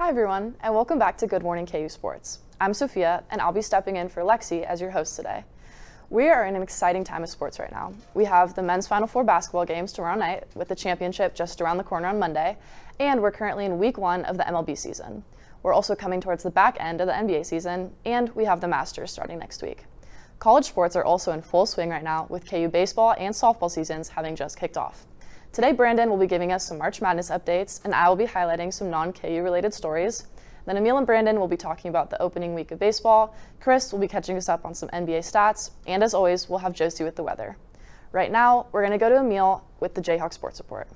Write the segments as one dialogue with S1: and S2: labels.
S1: Hi everyone, and welcome back to Good Morning KU Sports. I'm Sophia, and I'll be stepping in for Lexi as your host today. We are in an exciting time of sports right now. We have the men's Final Four basketball games tomorrow night, with the championship just around the corner on Monday, and we're currently in week 1 of the MLB season. We're also coming towards the back end of the NBA season, and we have the Masters starting next week. College sports are also in full swing right now, with KU baseball and softball seasons having just kicked off. Today, Brandon will be giving us some March Madness updates, and I will be highlighting some non-KU related stories. Then Emil and Brandon will be talking about the opening week of baseball. Chris will be catching us up on some NBA stats, and as always, we'll have Josie with the weather. Right now, we're going to go to Emil with the Jayhawk Sports Report.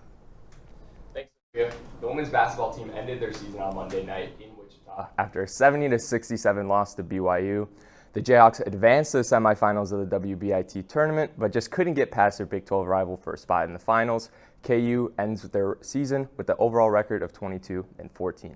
S2: Thanks, Sophia. The women's basketball team ended their season on Monday night in Wichita after a 70-67 loss to BYU. The Jayhawks advanced to the semifinals of the WBIT tournament, but just couldn't get past their Big 12 rival for a spot in the finals. KU ends their season with the overall record of 22-14.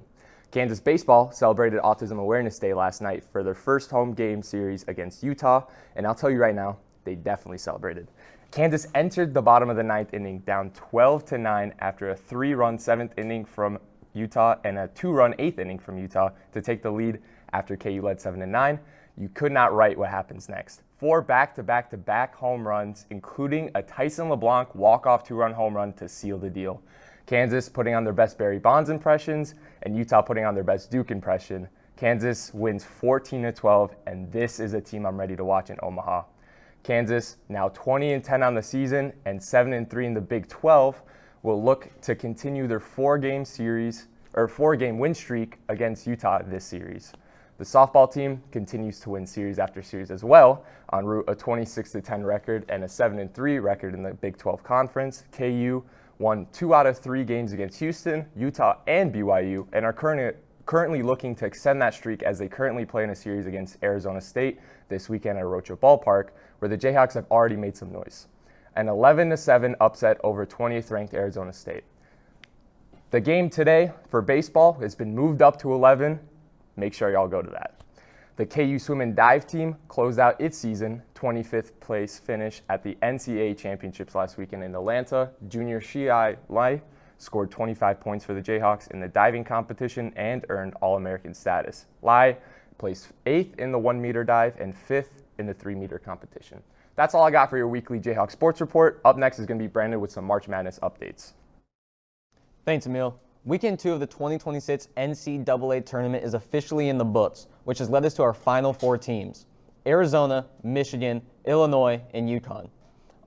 S2: Kansas baseball celebrated Autism Awareness Day last night for their first home game series against Utah, and I'll tell you right now, they definitely celebrated. Kansas entered the bottom of the 9th inning down 12-9 after a 3-run 7th inning from Utah and a 2-run 8th inning from Utah to take the lead after KU led 7-9. You could not write what happens next. 4 back-to-back home runs, including a Tyson LeBlanc walk-off 2-run home run to seal the deal. Kansas putting on their best Barry Bonds impressions, and Utah putting on their best Duke impression. Kansas wins 14-12, and this is a team I'm ready to watch in Omaha. Kansas, now 20-10 on the season and 7-3 in the Big 12, will look to continue their 4-game win streak against Utah this series. The softball team continues to win series after series as well, en route a 26-10 record and a 7-3 record in the Big 12 Conference. KU won 2 out of 3 games against Houston, Utah, and BYU, and are currently looking to extend that streak as they currently play in a series against Arizona State this weekend at Rocha Ballpark, where the Jayhawks have already made some noise. An 11-7 upset over 20th-ranked Arizona State. The game today for baseball has been moved up to 11. Make sure y'all go to that. The KU swim and dive team closed out its season 25th place finish at the NCAA championships last weekend in Atlanta. Junior Shai Lai scored 25 points for the Jayhawks in the diving competition and earned All-American status. Lai placed 8th in the 1-meter dive and 5th in the 3-meter competition. That's all I got for your weekly Jayhawk Sports Report. Up next is going to be Brandon with some March Madness updates.
S3: Thanks, Emil. Weekend 2 of the 2026 NCAA tournament is officially in the books, which has led us to our final 4 teams: Arizona, Michigan, Illinois, and UConn.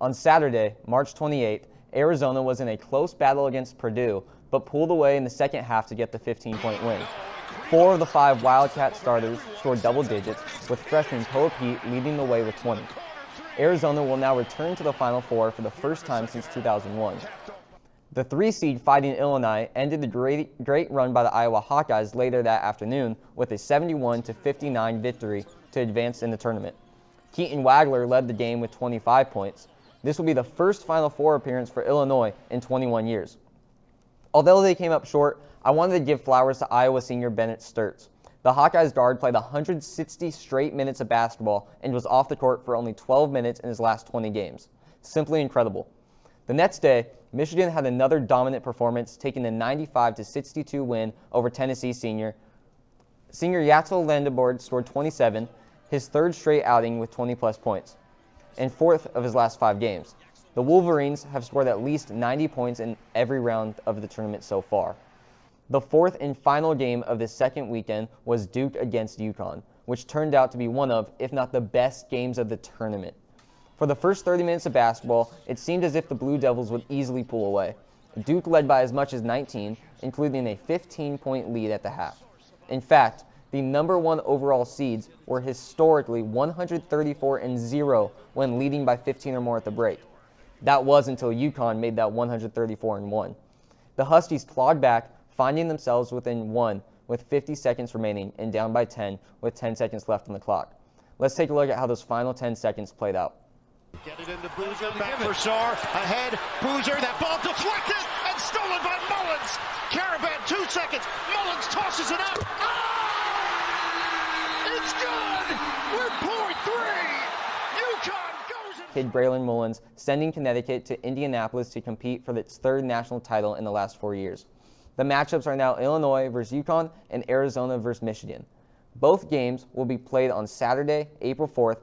S3: On Saturday, March 28th, Arizona was in a close battle against Purdue, but pulled away in the second half to get the 15-point win. 4 of the 5 Wildcat starters scored double digits, with freshman Poa Pete leading the way with 20. Arizona will now return to the Final Four for the first time since 2001. The 3-seed Fighting Illinois ended the great run by the Iowa Hawkeyes later that afternoon with a 71-59 victory to advance in the tournament. Keaton Wagler led the game with 25 points. This will be the first Final Four appearance for Illinois in 21 years. Although they came up short, I wanted to give flowers to Iowa senior Bennett Sturts. The Hawkeyes guard played 160 straight minutes of basketball and was off the court for only 12 minutes in his last 20 games. Simply incredible. The next day, Michigan had another dominant performance, taking a 95-62 win over Tennessee senior. Senior Yato Landebord scored 27, his 3rd straight outing with 20-plus points, and 4th of his last 5 games. The Wolverines have scored at least 90 points in every round of the tournament so far. The 4th and final game of the second weekend was Duke against UConn, which turned out to be one of, if not the best games of the tournament. For the first 30 minutes of basketball, it seemed as if the Blue Devils would easily pull away. Duke led by as much as 19, including a 15-point lead at the half. In fact, the number 1 overall seeds were historically 134-0 when leading by 15 or more at the break. That was until UConn made that 134-1. The Huskies clawed back, finding themselves within 1 with 50 seconds remaining and down by 10 with 10 seconds left on the clock. Let's take a look at how those final 10 seconds played out.
S4: Get it into Boozer, back for Saar, ahead, Boozer, that ball deflected and stolen by Mullins. Caravan, 2 seconds, Mullins tosses it up. Ah! It's good! We're point 3! UConn goes in.
S3: Kid Braylon Mullins, sending Connecticut to Indianapolis to compete for its 3rd national title in the last 4 years. The matchups are now Illinois versus UConn and Arizona versus Michigan. Both games will be played on Saturday, April 4th.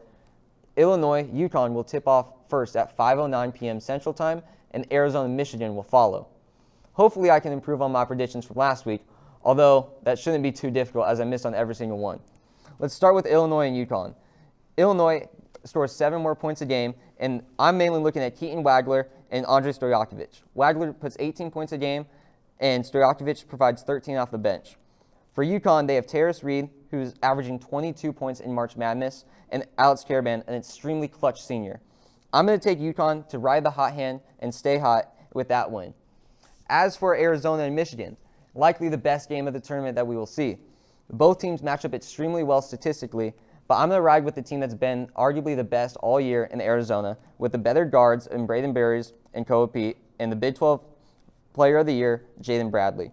S3: Illinois-UConn will tip off first at 5:09 p.m. Central Time, and Arizona-Michigan will follow. Hopefully I can improve on my predictions from last week, although that shouldn't be too difficult as I missed on every single one. Let's start with Illinois and UConn. Illinois scores 7 more points a game, and I'm mainly looking at Keaton Wagler and Andrei Stojakovic. Wagler puts 18 points a game, and Stojakovic provides 13 off the bench. For UConn, they have Terrace Reed, who's averaging 22 points in March Madness, and Alex Karaban, an extremely clutch senior. I'm going to take UConn to ride the hot hand and stay hot with that win. As for Arizona and Michigan, likely the best game of the tournament that we will see. Both teams match up extremely well statistically, but I'm going to ride with the team that's been arguably the best all year in Arizona, with the better guards in Braden Berries and Koa Pete, and the Big 12 Player of the Year, Jaden Bradley.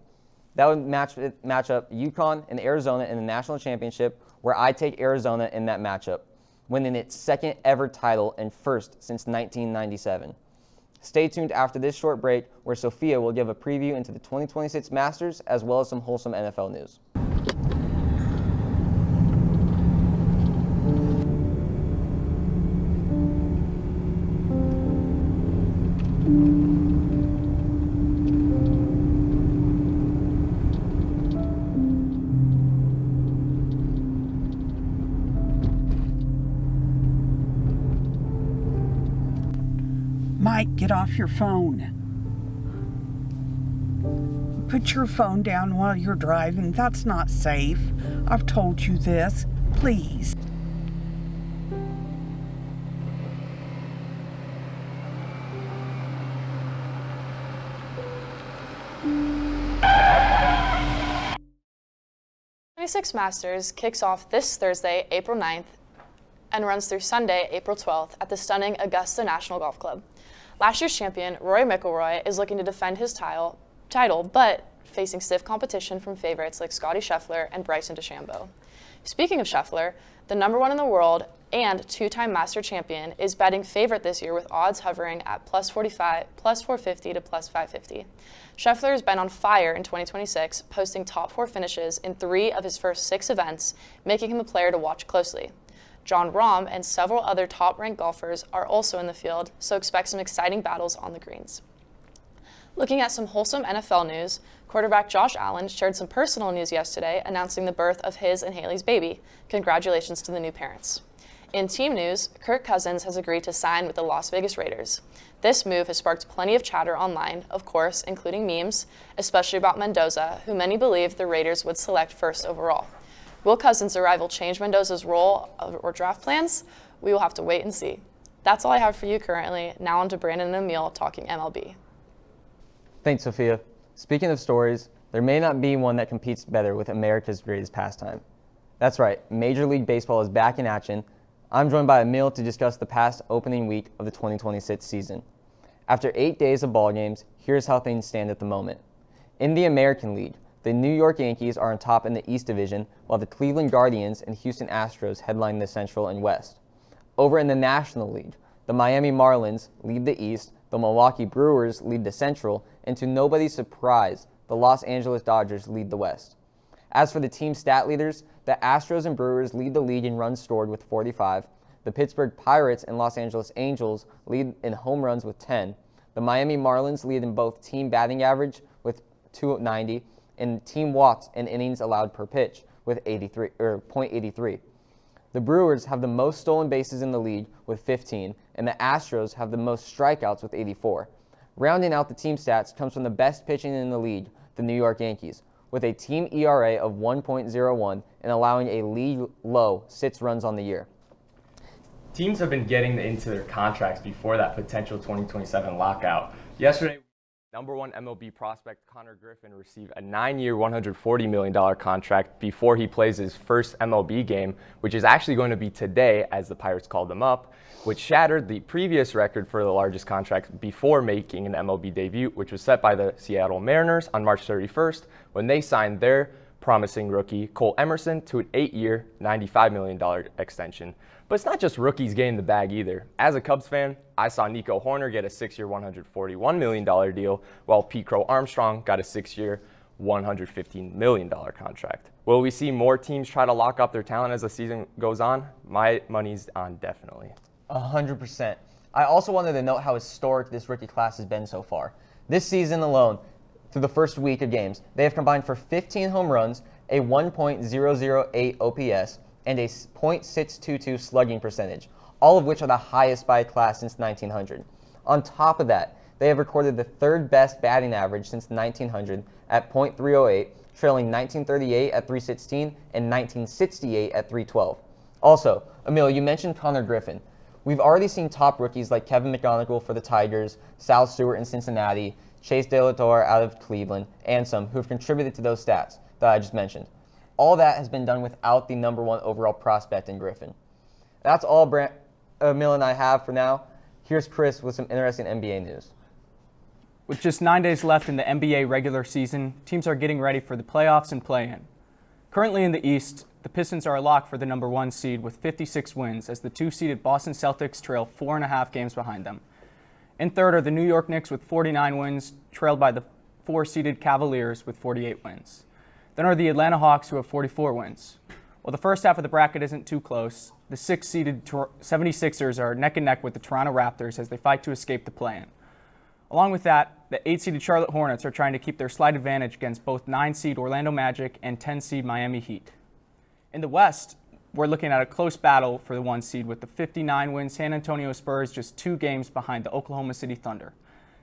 S3: That would match up UConn and Arizona in the national championship, where I take Arizona in that matchup, winning its second ever title and first since 1997. Stay tuned after this short break, where Sophia will give a preview into the 2026 Masters as well as some wholesome NFL news.
S5: Mike, get off your phone. Put your phone down while you're driving. That's not safe. I've told you this. Please.
S1: '26 Masters kicks off this Thursday, April 9th, and runs through Sunday, April 12th at the stunning Augusta National Golf Club. Last year's champion, Rory McIlroy, is looking to defend his title, but facing stiff competition from favorites like Scottie Scheffler and Bryson DeChambeau. Speaking of Scheffler, the number 1 in the world and 2-time Master champion is betting favorite this year with odds hovering at plus 45, plus 450 to plus 550. Scheffler has been on fire in 2026, posting top 4 finishes in 3 of his first 6 events, making him a player to watch closely. Jon Rahm and several other top-ranked golfers are also in the field, so expect some exciting battles on the greens. Looking at some wholesome NFL news, quarterback Josh Allen shared some personal news yesterday announcing the birth of his and Haley's baby. Congratulations to the new parents. In team news, Kirk Cousins has agreed to sign with the Las Vegas Raiders. This move has sparked plenty of chatter online, of course, including memes, especially about Mendoza, who many believe the Raiders would select first overall. Will Cousins' arrival change Mendoza's role or draft plans? We will have to wait and see. That's all I have for you currently. Now on to Brandon and Emil talking MLB.
S3: Thanks, Sophia. Speaking of stories, there may not be one that competes better with America's greatest pastime. That's right, Major League Baseball is back in action. I'm joined by Emil to discuss the past opening week of the 2026 season. After 8 days of ball games, here's how things stand at the moment. In the American League, the New York Yankees are on top in the East Division, while the Cleveland Guardians and Houston Astros headline the Central and West. Over in the National League, the Miami Marlins lead the East, the Milwaukee Brewers lead the Central, and to nobody's surprise, the Los Angeles Dodgers lead the West. As for the team stat leaders, the Astros and Brewers lead the league in runs scored with 45. The Pittsburgh Pirates and Los Angeles Angels lead in home runs with 10. The Miami Marlins lead in both team batting average with 290 and team walks and innings allowed per pitch with .83. The Brewers have the most stolen bases in the league with 15, and the Astros have the most strikeouts with 84. Rounding out the team stats comes from the best pitching in the league, the New York Yankees, with a team ERA of 1.01 and allowing a league low 6 runs on the year.
S2: Teams have been getting into their contracts before that potential 2027 lockout. Yesterday, number 1 MLB prospect Connor Griffin received a 9-year, $140 million contract before he plays his first MLB game, which is actually going to be today as the Pirates called him up, which shattered the previous record for the largest contract before making an MLB debut, which was set by the Seattle Mariners on March 31st when they signed their promising rookie Cole Emerson to an 8-year, $95 million extension. But it's not just rookies getting the bag either. As a Cubs fan, I saw Nico Horner get a 6-year, $141 million deal, while Pete Crow Armstrong got a 6-year, $115 million contract. Will we see more teams try to lock up their talent as the season goes on? My money's on definitely.
S3: 100%. I also wanted to note how historic this rookie class has been so far. This season alone, through the first week of games, they have combined for 15 home runs, a 1.008 OPS, and a .622 slugging percentage, all of which are the highest by a class since 1900. On top of that, they have recorded the third best batting average since 1900 at .308, trailing 1938 at .316 and 1968 at .312. Also, Emil, you mentioned Connor Griffin. We've already seen top rookies like Kevin McGonigal for the Tigers, Sal Stewart in Cincinnati, Chase De La Torre out of Cleveland, and some who have contributed to those stats that I just mentioned. All that has been done without the number 1 overall prospect in Griffin. That's all Emil and I have for now. Here's Chris with some interesting NBA news.
S6: With just 9 days left in the NBA regular season, teams are getting ready for the playoffs and play-in. Currently in the East, the Pistons are a lock for the number 1 seed with 56 wins as the 2-seeded Boston Celtics trail 4.5 games behind them. In third are the New York Knicks with 49 wins, trailed by the 4-seeded Cavaliers with 48 wins. Then are the Atlanta Hawks who have 44 wins. While the first half of the bracket isn't too close, the 6-seeded 76ers are neck and neck with the Toronto Raptors as they fight to escape the play-in. Along with that, the 8-seeded Charlotte Hornets are trying to keep their slight advantage against both 9-seed Orlando Magic and 10-seed Miami Heat. In the West, we're looking at a close battle for the 1 seed with the 59-win San Antonio Spurs just 2 games behind the Oklahoma City Thunder.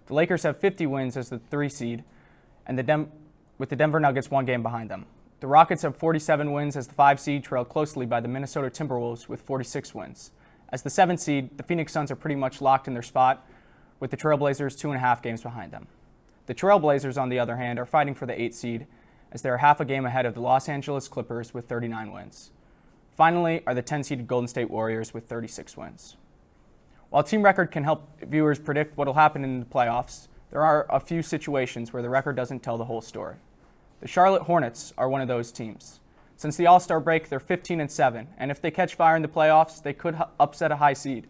S6: The Lakers have 50 wins as the 3 seed, and with the Denver Nuggets 1 game behind them. The Rockets have 47 wins as the 5 seed, trailed closely by the Minnesota Timberwolves with 46 wins. As the 7 seed, the Phoenix Suns are pretty much locked in their spot, with the Trailblazers 2.5 games behind them. The Trailblazers, on the other hand, are fighting for the 8 seed, as they are half a game ahead of the Los Angeles Clippers with 39 wins. Finally are the 10-seeded Golden State Warriors with 36 wins. While team record can help viewers predict what will happen in the playoffs, there are a few situations where the record doesn't tell the whole story. The Charlotte Hornets are one of those teams. Since the All-Star break, they're 15-7, and if they catch fire in the playoffs, they could upset a high seed.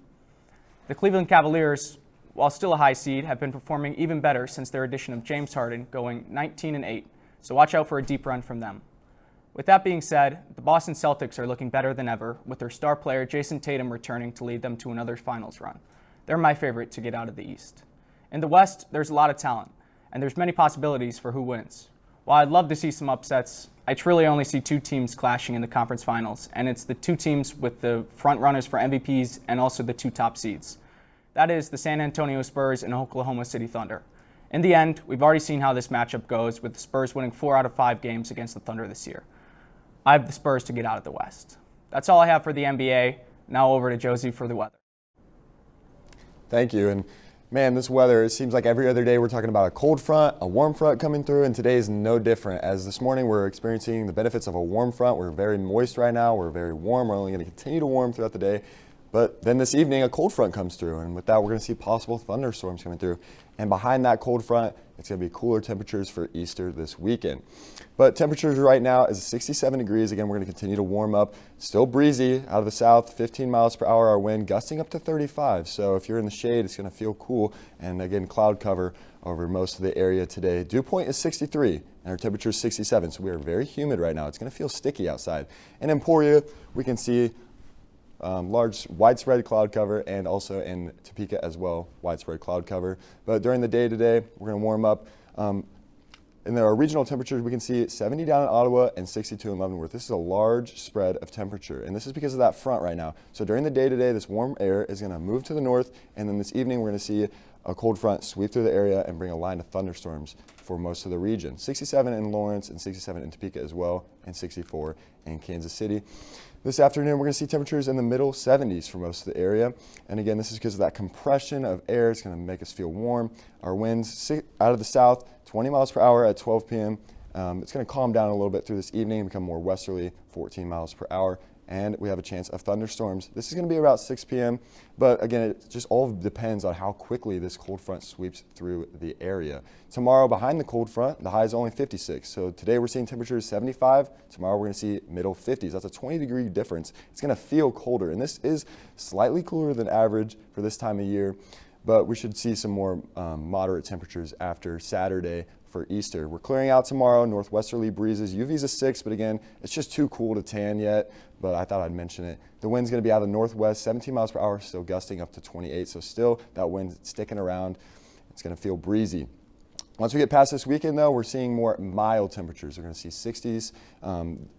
S6: The Cleveland Cavaliers, while still a high seed, have been performing even better since their addition of James Harden, going 19-8, so watch out for a deep run from them. With that being said, the Boston Celtics are looking better than ever, with their star player Jason Tatum returning to lead them to another finals run. They're my favorite to get out of the East. In the West, there's a lot of talent, and there's many possibilities for who wins. While I'd love to see some upsets, I truly only see 2 teams clashing in the conference finals, and it's the 2 teams with the front runners for MVPs and also the 2 top seeds. That is the San Antonio Spurs and Oklahoma City Thunder. In the end, we've already seen how this matchup goes, with the Spurs winning 4 out of 5 games against the Thunder this year. I have the Spurs to get out of the West. That's all I have for the NBA. Now over to Josie for the weather.
S7: Thank you. And man, this weather, it seems like every other day we're talking about a cold front, a warm front coming through, and today is no different. As this morning we're experiencing the benefits of a warm front. We're very moist right now. We're very warm. We're only going to continue to warm throughout the day. But then this evening, a cold front comes through, and with that, we're going to see possible thunderstorms coming through. And behind that cold front, it's going to be cooler temperatures for Easter this weekend. But temperatures right now is 67 degrees. Again, we're going to continue to warm up. Still breezy out of the south, 15 miles per hour our wind, gusting up to 35. So if you're in the shade, it's going to feel cool. And again, cloud cover over most of the area today. Dew point is 63, and our temperature is 67. So we are very humid right now. It's going to feel sticky outside. In Emporia, we can see large widespread cloud cover, and also in Topeka as well, widespread cloud cover. But during the day today, we're going to warm up. In our regional temperatures, we can see 70 down in Ottawa and 62 in Leavenworth. This is a large spread of temperature, and this is because of that front right now. So during the day today, this warm air is going to move to the north, and then this evening we're going to see a cold front sweep through the area and bring a line of thunderstorms for most of the region. 67 in Lawrence and 67 in Topeka as well, and 64 in Kansas City. This afternoon, we're going to see temperatures in the middle 70s for most of the area. And again, this is because of that compression of air. It's going to make us feel warm. Our winds out of the south, 20 miles per hour at 12 p.m. It's going to calm down a little bit through this evening and become more westerly, 14 miles per hour. And we have a chance of thunderstorms. This is going to be about 6 p.m. But again, it just all depends on how quickly this cold front sweeps through the area. Tomorrow, behind the cold front, the high is only 56. So today we're seeing temperatures 75. Tomorrow we're going to see middle 50s. That's a 20-degree difference. It's going to feel colder. And this is slightly cooler than average for this time of year. But we should see some more moderate temperatures after Saturday, for Easter. We're clearing out tomorrow, northwesterly breezes. UV's a 6, but again, it's just too cool to tan yet, but I thought I'd mention it. The wind's going to be out of the northwest, 17 miles per hour, still gusting up to 28, so still that wind sticking around. It's going to feel breezy. Once we get past this weekend, though, we're seeing more mild temperatures. We're going to see 60s.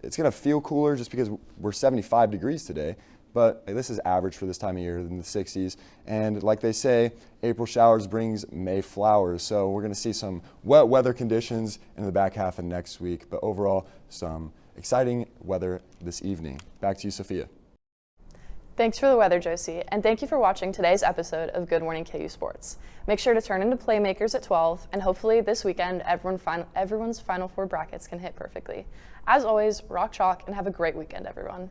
S7: It's going to feel cooler just because we're 75 degrees today, but this is average for this time of year in the 60s. And like they say, April showers brings May flowers. So we're going to see some wet weather conditions in the back half of next week, but overall, some exciting weather this evening. Back to you, Sophia.
S1: Thanks for the weather, Josie, and thank you for watching today's episode of Good Morning KU Sports. Make sure to turn into Playmakers at 12, and hopefully this weekend everyone's Final Four brackets can hit perfectly. As always, rock chalk and have a great weekend, everyone.